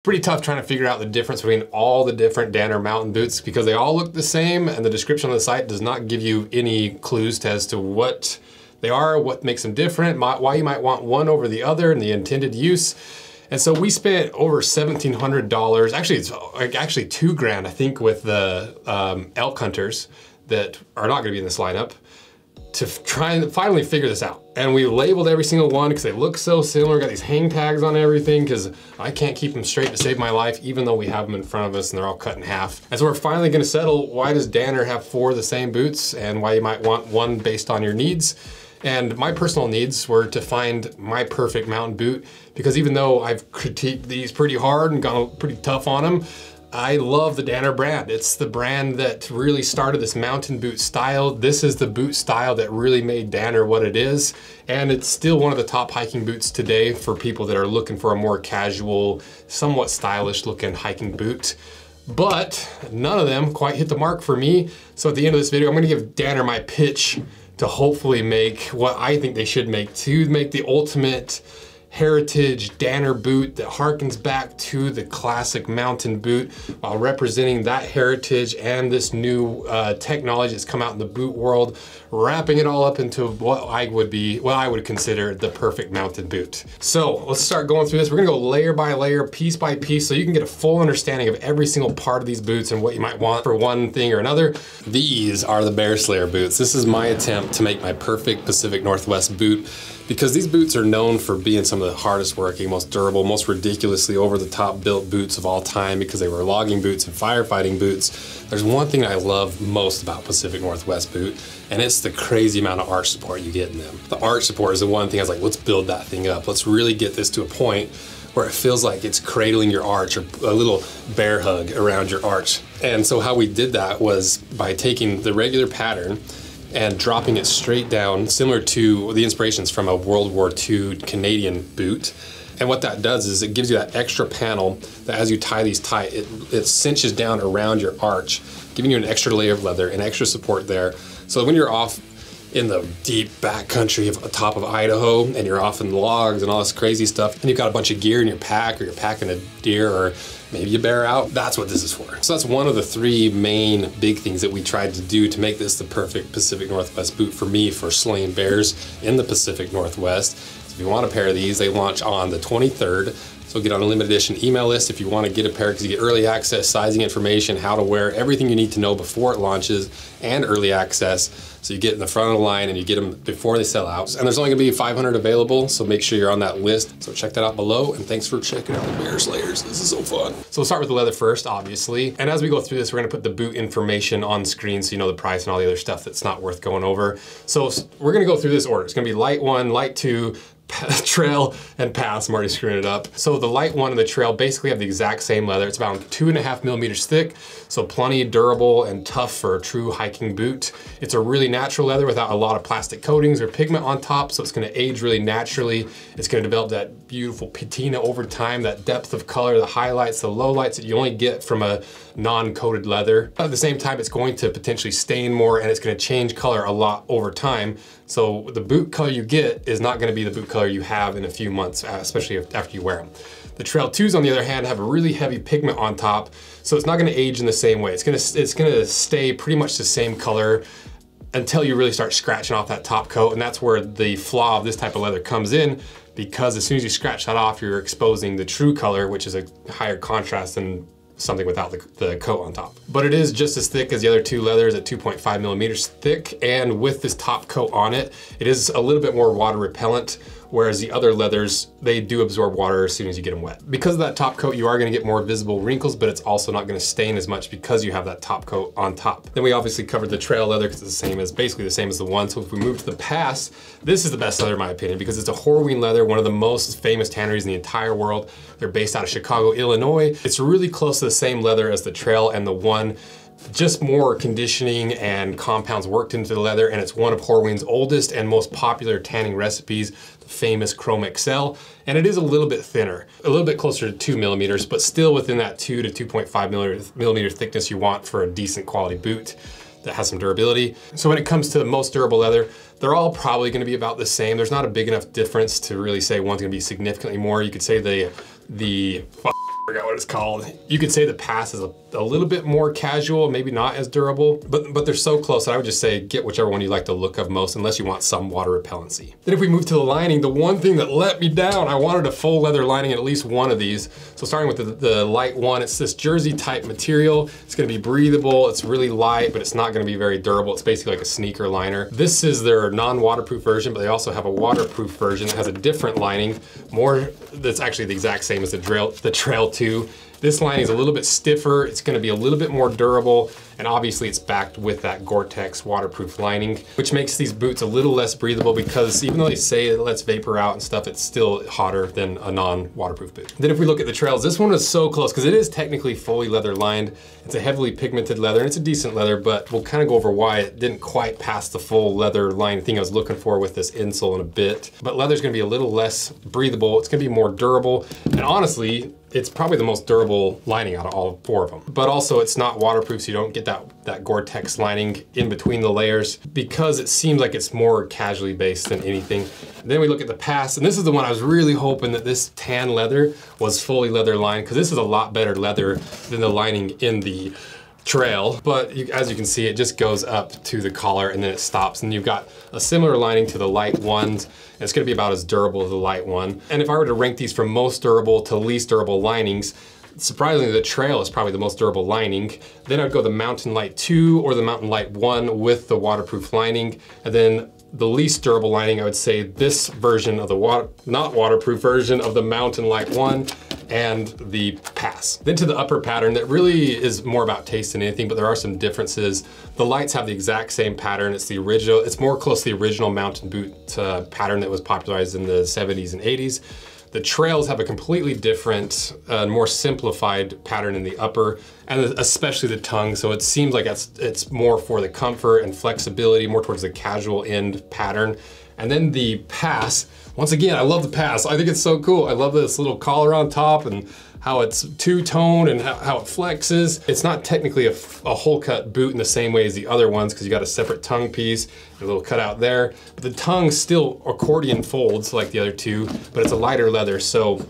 Pretty tough trying to figure out the difference between all the different Danner mountain boots because they all look the same and the description on the site does not give you any clues as to what they are, what makes them different, why you might want one over the other and the intended use. And so we spent over $1,700. Actually, it's actually $2,000, I think, with the elk hunters that are not gonna be in this lineup to try and finally figure this out. And we labeled every single one because they look so similar. Got these hang tags on everything because I can't keep them straight to save my life, even though we have them in front of us and they're all cut in half. And so we're finally gonna settle why does Danner have 4 of the same boots and why you might want one based on your needs. And my personal needs were to find my perfect mountain boot because even though I've critiqued these pretty hard and gone pretty tough on them, I love the Danner brand. It's the brand that really started this mountain boot style. This is the boot style that really made Danner what it is. And it's still one of the top hiking boots today for people that are looking for a more casual, somewhat stylish looking hiking boot. But none of them quite hit the mark for me. So at the end of this video, I'm gonna give Danner my pitch to hopefully make what I think they should make, to make the ultimate heritage Danner boot that harkens back to the classic mountain boot while representing that heritage and this new technology that's come out in the boot world, wrapping it all up into what I would consider the perfect mountain boot. So let's start going through this. We're gonna go layer by layer, piece by piece, so you can get a full understanding of every single part of these boots and what you might want for one thing or another. These are the Bear Slayer boots. This is my attempt to make my perfect Pacific Northwest boot, because these boots are known for being some of the hardest working, most durable, most ridiculously over the top built boots of all time because they were logging boots and firefighting boots. There's one thing I love most about Pacific Northwest boot, and it's the crazy amount of arch support you get in them. The arch support is the one thing I was like, let's build that thing up. Let's really get this to a point where it feels like it's cradling your arch or a little bear hug around your arch. And so how we did that was by taking the regular pattern and dropping it straight down, similar to the inspirations from a World War II Canadian boot. And what that does is it gives you that extra panel that as you tie these tight, it cinches down around your arch, giving you an extra layer of leather and extra support there. So when you're off in the deep backcountry of top of Idaho and you're off in logs and all this crazy stuff, and you've got a bunch of gear in your pack, or you're packing a deer, or maybe you bear out, that's what this is for. So that's one of the 3 main big things that we tried to do to make this the perfect Pacific Northwest boot for me for slaying bears in the Pacific Northwest. So if you want a pair of these, they launch on the 23rd. So get on a limited edition email list if you want to get a pair, because you get early access, sizing information, how to wear, everything you need to know before it launches, and early access. So you get in the front of the line and you get them before they sell out. And there's only gonna be 500 available, so make sure you're on that list. So check that out below, and thanks for checking out the Bear Slayers. This is so fun. So we'll start with the leather first, obviously. And as we go through this, we're gonna put the boot information on screen so you know the price and all the other stuff that's not worth going over. So we're gonna go through this order. It's gonna be light 1, light 2, trail, and pass. I'm already screwing it up. So the light 1 and the trail basically have the exact same leather. It's about 2.5 millimeters thick, so plenty durable and tough for a true hiking boot. It's a really natural leather without a lot of plastic coatings or pigment on top, so it's gonna age really naturally. It's gonna develop that beautiful patina over time, that depth of color, the highlights, the lowlights that you only get from a non-coated leather. But at the same time, it's going to potentially stain more, and it's gonna change color a lot over time. So the boot color you get is not gonna be the boot color you have in a few months, especially after you wear them. The Trail 2s, on the other hand, have a really heavy pigment on top, so it's not gonna age in the same way. It's gonna stay pretty much the same color until you really start scratching off that top coat, and that's where the flaw of this type of leather comes in, because as soon as you scratch that off, you're exposing the true color, which is a higher contrast than something without the coat on top. But it is just as thick as the other 2 leathers at 2.5 millimeters thick, and with this top coat on it, it is a little bit more water repellent, whereas the other leathers, they do absorb water as soon as you get them wet. Because of that top coat, you are gonna get more visible wrinkles, but it's also not gonna stain as much because you have that top coat on top. Then we obviously covered the trail leather because it's basically the same as the 1. So if we move to the pass, this is the best leather in my opinion, because it's a Horween leather, one of the most famous tanneries in the entire world. They're based out of Chicago, Illinois. It's really close to the same leather as the trail and the 1. Just more conditioning and compounds worked into the leather, and it's one of Horween's oldest and most popular tanning recipes, the famous Chrome XL, and it is a little bit thinner, a little bit closer to 2 millimeters, but still within that 2 to 2.5 millimeter thickness you want for a decent quality boot that has some durability. So when it comes to the most durable leather, they're all probably gonna be about the same. There's not a big enough difference to really say one's gonna be significantly more. You could say the I forgot what it's called. You could say the pass is a little bit more casual, maybe not as durable, but they're so close that I would just say get whichever one you like the look of most, unless you want some water repellency. Then if we move to the lining, the one thing that let me down, I wanted a full leather lining in at least one of these. So starting with the light one, it's this jersey type material. It's gonna be breathable, it's really light, but it's not gonna be very durable. It's basically like a sneaker liner. This is their non-waterproof version, but they also have a waterproof version that has a different lining, that's actually the exact same as the Trail 2. This lining is a little bit stiffer, it's gonna be a little bit more durable, and obviously it's backed with that Gore-Tex waterproof lining, which makes these boots a little less breathable because even though they say it lets vapor out and stuff, it's still hotter than a non-waterproof boot. Then if we look at the Trails, this one was so close because it is technically fully leather lined. It's a heavily pigmented leather, and it's a decent leather, but we'll kind of go over why it didn't quite pass the full leather line thing I was looking for with this insole in a bit. But leather's gonna be a little less breathable, it's gonna be more durable, and honestly, it's probably the most durable lining out of all four of them. But also it's not waterproof, so you don't get that Gore-Tex lining in between the layers because it seems like it's more casually based than anything. And then we look at the pass, and this is the one I was really hoping that this tan leather was fully leather lined because this is a lot better leather than the lining in the Trail, but as you can see, it just goes up to the collar and then it stops, and you've got a similar lining to the light ones, and it's gonna be about as durable as the light one. And if I were to rank these from most durable to least durable linings, surprisingly, the Trail is probably the most durable lining. Then I'd go the Mountain Light 2 or the Mountain Light 1 with the waterproof lining, and then the least durable lining, I would say this version of the not waterproof version of the Mountain Light 1 and the pass. Then to the upper pattern that really is more about taste than anything, but there are some differences. The lights have the exact same pattern. It's the original, it's more close to the original mountain boot pattern that was popularized in the 70s and 80s. The Trails have a completely different, more simplified pattern in the upper, and especially the tongue. So it seems like it's more for the comfort and flexibility, more towards the casual end pattern. And then the pass, once again, I love the pass. I think it's so cool. I love this little collar on top and how it's two-tone and how it flexes. It's not technically a hole cut boot in the same way as the other ones because you got a separate tongue piece, a little cutout there. But the tongue still accordion folds like the other two, but it's a lighter leather. So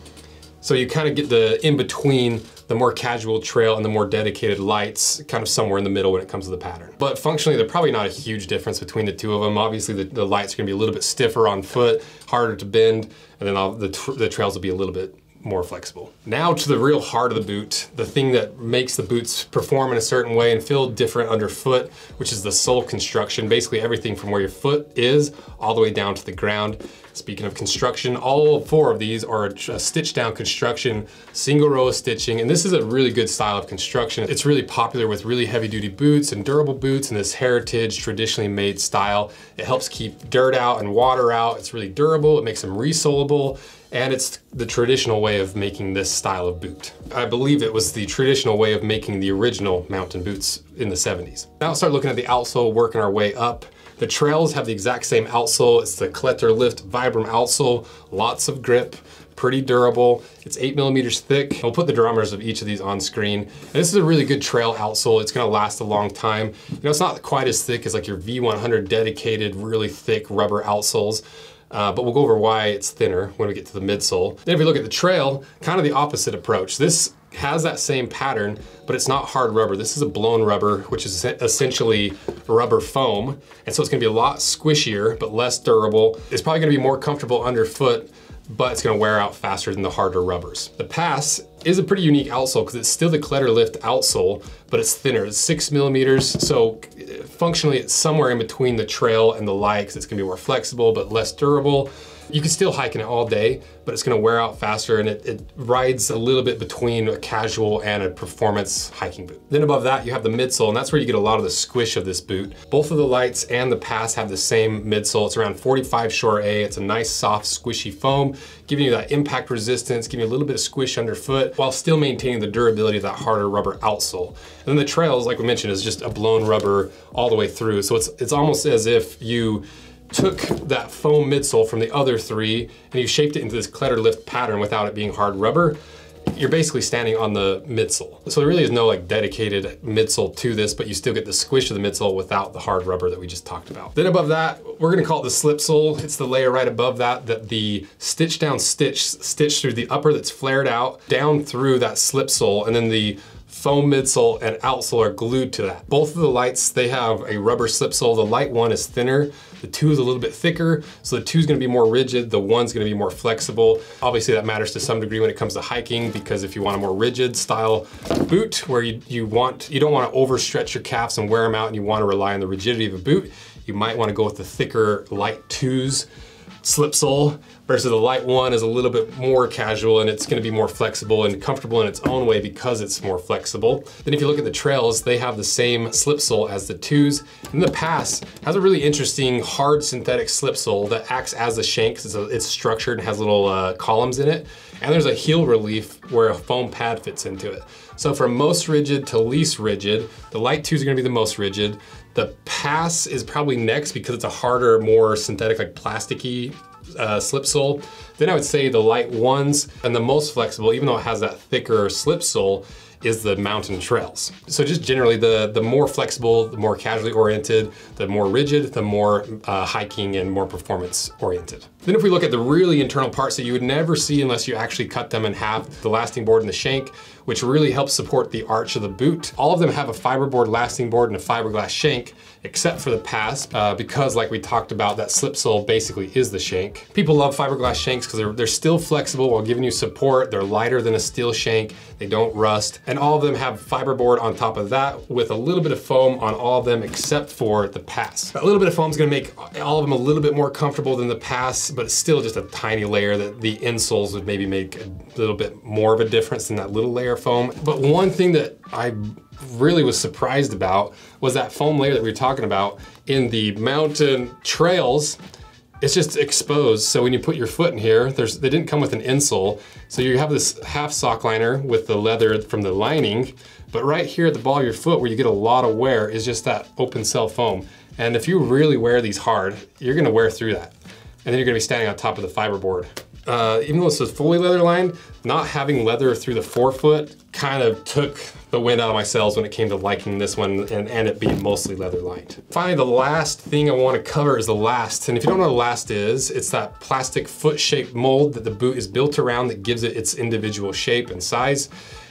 you kind of get the in-between the more casual Trail and the more dedicated lights, kind of somewhere in the middle when it comes to the pattern. But functionally, they're probably not a huge difference between the two of them. Obviously, the lights are gonna be a little bit stiffer on foot, harder to bend, and then the Trails will be a little bit more flexible. Now to the real heart of the boot, the thing that makes the boots perform in a certain way and feel different underfoot, which is the sole construction. Basically everything from where your foot is all the way down to the ground. Speaking of construction, all four of these are a stitch down construction, single row of stitching, and this is a really good style of construction. It's really popular with really heavy duty boots and durable boots and this heritage traditionally made style. It helps keep dirt out and water out. It's really durable, it makes them resolable, and it's the traditional way of making this style of boot. I believe it was the traditional way of making the original mountain boots in the 70s. Now let's start looking at the outsole, working our way up. The Trails have the exact same outsole. It's the Kletter Lift Vibram outsole, lots of grip, pretty durable. It's 8 millimeters thick. I'll put the diameters of each of these on screen. And this is a really good Trail outsole. It's gonna last a long time. You know, it's not quite as thick as like your V100 dedicated, really thick rubber outsoles. But we'll go over why it's thinner when we get to the midsole. Then if we look at the Trail, kind of the opposite approach. This has that same pattern, but it's not hard rubber. This is a blown rubber, which is essentially rubber foam. And so it's gonna be a lot squishier, but less durable. It's probably gonna be more comfortable underfoot, but it's gonna wear out faster than the harder rubbers. The pass is a pretty unique outsole because it's still the Kletter Lift outsole, but it's thinner. It's 6 millimeters, so functionally it's somewhere in between the Trail and the light because it's gonna be more flexible but less durable. You can still hike in it all day, but it's gonna wear out faster, and it rides a little bit between a casual and a performance hiking boot. Then above that, you have the midsole, and that's where you get a lot of the squish of this boot. Both of the lights and the pass have the same midsole. It's around 45 Shore A. It's a nice, soft, squishy foam, giving you that impact resistance, giving you a little bit of squish underfoot, while still maintaining the durability of that harder rubber outsole. And then the Trails, like we mentioned, is just a blown rubber all the way through. So it's almost as if you took that foam midsole from the other three and you shaped it into this Kletter Lift pattern without it being hard rubber. you're basically standing on the midsole. So there really is no like dedicated midsole to this, but you still get the squish of the midsole without the hard rubber that we just talked about. Then above that, we're gonna call it the slip sole. It's the layer right above that, the stitch down stitch through the upper that's flared out, down through that slip sole, and then the foam midsole and outsole are glued to that. Both of the lights, they have a rubber slip sole. The light one is thinner, the two is a little bit thicker, so the two is gonna be more rigid, the one's gonna be more flexible. Obviously that matters to some degree when it comes to hiking, because if you want a more rigid style boot where you don't wanna overstretch your calves and wear them out and you wanna rely on the rigidity of a boot, you might wanna go with the thicker light twos slip sole versus the light one is a little bit more casual and it's gonna be more flexible and comfortable in its own way because it's more flexible. Then if you look at the trails, they have the same slip sole as the twos. And the Pass has a really interesting hard synthetic slip sole that acts as a shank. It's structured and has little columns in it. And there's a heel relief where a foam pad fits into it. So from most rigid to least rigid, the light twos are gonna be the most rigid. The Pass is probably next because it's a harder, more synthetic, like plasticky slip sole. Then I would say the light ones and the most flexible, even though it has that thicker slip sole, is the mountain trails. So just generally the more flexible, the more casually oriented, the more rigid, the more hiking and more performance oriented. Then if we look at the really internal parts that you would never see unless you actually cut them in half, the lasting board and the shank, which really helps support the arch of the boot. All of them have a fiberboard lasting board and a fiberglass shank, except for the Pass, because like we talked about, that slip sole basically is the shank. People love fiberglass shanks because they're still flexible while giving you support. They're lighter than a steel shank. They don't rust. And all of them have fiberboard on top of that with a little bit of foam on all of them except for the Pass. A little bit of foam is gonna make all of them a little bit more comfortable than the Pass, but it's still just a tiny layer that the insoles would maybe make a little bit more of a difference than that little layer of foam. But one thing that I really was surprised about was that foam layer that we were talking about in the mountain trails. It's just exposed. So when you put your foot in here, they didn't come with an insole. So you have this half sock liner with the leather from the lining, but right here at the ball of your foot where you get a lot of wear is just that open cell foam. And if you really wear these hard, you're gonna wear through that. And then you're gonna be standing on top of the fiberboard. Even though this is fully leather lined, not having leather through the forefoot kind of took the wind out of my sails when it came to liking this one and it being mostly leather lined. Finally, the last thing I want to cover is the last. And if you don't know what the last is, it's that plastic foot-shaped mold that the boot is built around that gives it its individual shape and size.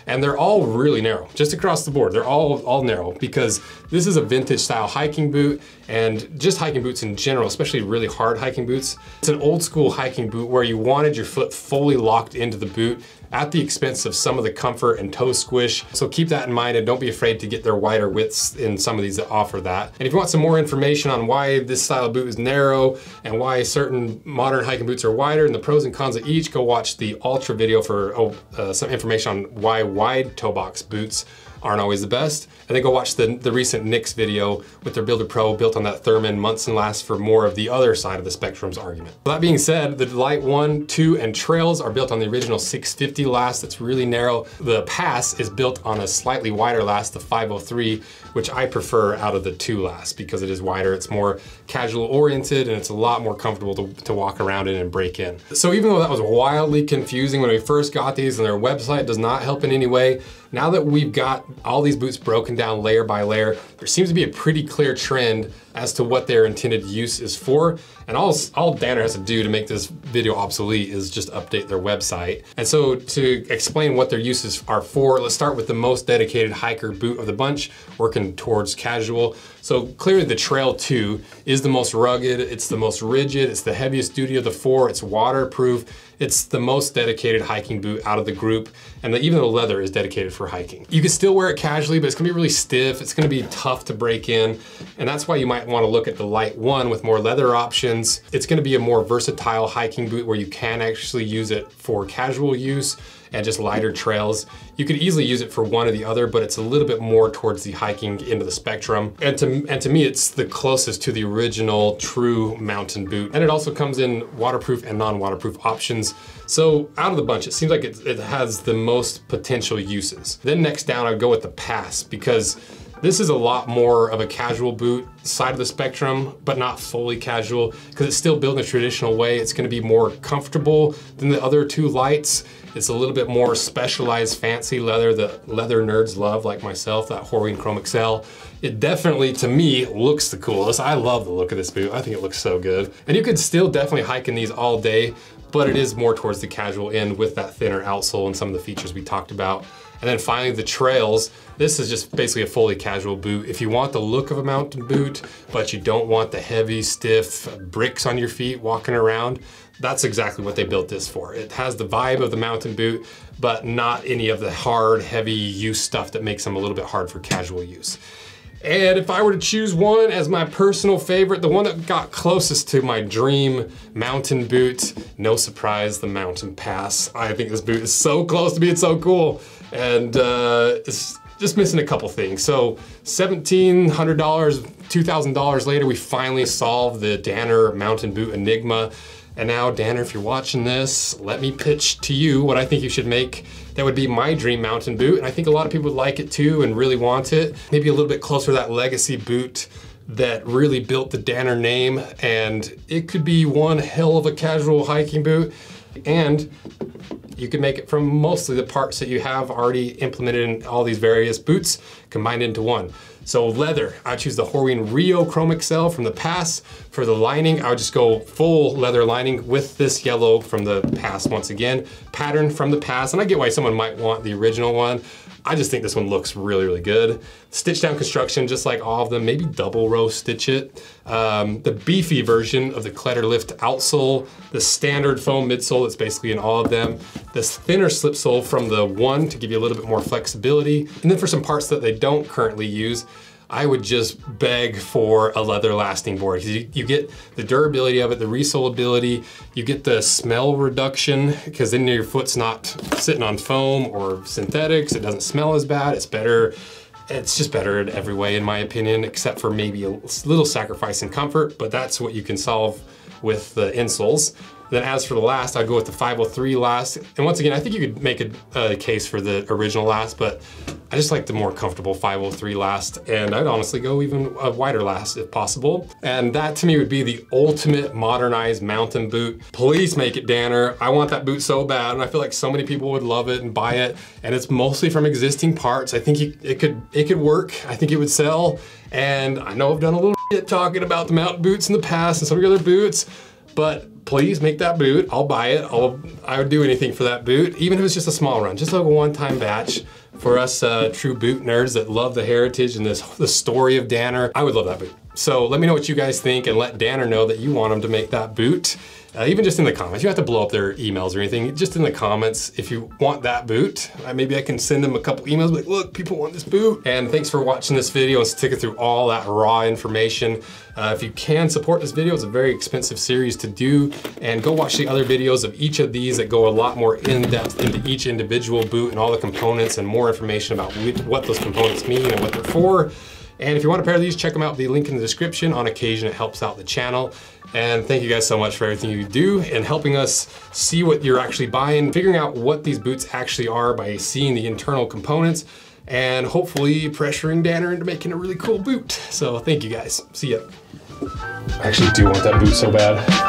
And they're all really narrow, just across the board. They're all narrow because this is a vintage style hiking boot and just hiking boots in general, especially really hard hiking boots. It's an old school hiking boot where you wanted your foot fully locked into the boot at the expense of some of the comfort and toe squish. So keep that in mind and don't be afraid to get their wider widths in some of these that offer that. And if you want some more information on why this style of boot is narrow and why certain modern hiking boots are wider and the pros and cons of each, go watch the Ultra video for some information on why wide toe box boots aren't always the best. And then go watch the recent Nix video with their Builder Pro built on that Thurman months and lasts for more of the other side of the spectrum's argument. With that being said, the Light 1, 2, and Trails are built on the original 650 last that's really narrow. The Pass is built on a slightly wider last, the 503, which I prefer out of the 2 last because it is wider, it's more casual oriented, and it's a lot more comfortable to walk around in and break in. So even though that was wildly confusing when we first got these and their website does not help in any way, now that we've got all these boots broken down layer by layer, there seems to be a pretty clear trend as to what their intended use is for. And all Danner has to do to make this video obsolete is just update their website. And so to explain what their uses are for, let's start with the most dedicated hiker boot of the bunch, working towards casual. So clearly the Trail 2 is the most rugged, it's the most rigid, it's the heaviest duty of the 4, it's waterproof, it's the most dedicated hiking boot out of the group, and even the leather is dedicated for hiking. You can still wear it casually, but it's gonna be really stiff, it's gonna be tough to break in, and that's why you might wanna look at the Light 1 with more leather options. It's gonna be a more versatile hiking boot where you can actually use it for casual use and just lighter trails. You could easily use it for one or the other, but it's a little bit more towards the hiking end of the spectrum. And to me, it's the closest to the original true mountain boot. And it also comes in waterproof and non-waterproof options. So out of the bunch, it seems like it has the most potential uses. Then next down, I'd go with the Pass because This is a lot more of a casual boot side of the spectrum, but not fully casual, because it's still built in a traditional way. It's gonna be more comfortable than the other two lights. It's a little bit more specialized, fancy leather that leather nerds love, like myself, that Horween Chrome XL. It definitely, to me, looks the coolest. I love the look of this boot. I think it looks so good. And you could still definitely hike in these all day, but it is more towards the casual end with that thinner outsole and some of the features we talked about. And then finally, the trails. This is just basically a fully casual boot. If you want the look of a mountain boot, but you don't want the heavy, stiff bricks on your feet walking around, that's exactly what they built this for. It has the vibe of the mountain boot, but not any of the hard, heavy use stuff that makes them a little bit hard for casual use. And if I were to choose one as my personal favorite, the one that got closest to my dream mountain boot, no surprise, the Mountain Pass. I think this boot is so close to being so cool. And it's just missing a couple things. So $1,700, $2,000 later, we finally solved the Danner mountain boot enigma. And now, Danner, if you're watching this, let me pitch to you what I think you should make. That would be my dream mountain boot. And I think a lot of people would like it too and really want it. Maybe a little bit closer to that legacy boot that really built the Danner name. And it could be one hell of a casual hiking boot. And you can make it from mostly the parts that you have already implemented in all these various boots combined into one. So leather, I choose the Horween Rio Chrome XL from the Pass. For the lining, I would just go full leather lining with this yellow from the Pass once again. Pattern from the Pass, and I get why someone might want the original one. I just think this one looks really, really good. Stitch down construction, just like all of them, maybe double row stitch it. The beefy version of the Kletter Lift outsole, the standard foam midsole that's basically in all of them, this thinner slip sole from the One to give you a little bit more flexibility. And then for some parts that they don't currently use, I would just beg for a leather lasting board. You get the durability of it, the resoleability, you get the smell reduction, because then your foot's not sitting on foam or synthetics. It doesn't smell as bad. It's better. It's just better in every way, in my opinion, except for maybe a little sacrifice in comfort, but that's what you can solve with the insoles. Then as for the last, I'd go with the 503 last. And once again, I think you could make a case for the original last, but I just like the more comfortable 503 last. And I'd honestly go even a wider last if possible. And that to me would be the ultimate modernized mountain boot. Please make it Danner. I want that boot so bad. And I feel like so many people would love it and buy it. And it's mostly from existing parts. I think it could work. I think it would sell. And I know I've done a little shit talking about the mountain boots in the past and some of your other boots, but please make that boot. I'll buy it. I would do anything for that boot, even if it's just a small run, just like a one-time batch. For us true boot nerds that love the heritage and the story of Danner, I would love that boot. So let me know what you guys think and let Danner know that you want him to make that boot. Even just in the comments. You don't have to blow up their emails or anything. Just in the comments, if you want that boot, maybe I can send them a couple emails like, look, people want this boot. And thanks for watching this video and sticking through all that raw information. If you can support this video, it's a very expensive series to do. And go watch the other videos of each of these that go a lot more in depth into each individual boot and all the components and more information about what those components mean and what they're for. And if you want a pair of these, check them out. The link in the description. On occasion, it helps out the channel. And thank you guys so much for everything you do and helping us see what you're actually buying, figuring out what these boots actually are by seeing the internal components, and hopefully pressuring Danner into making a really cool boot. So thank you guys. See ya. I actually do want that boot so bad.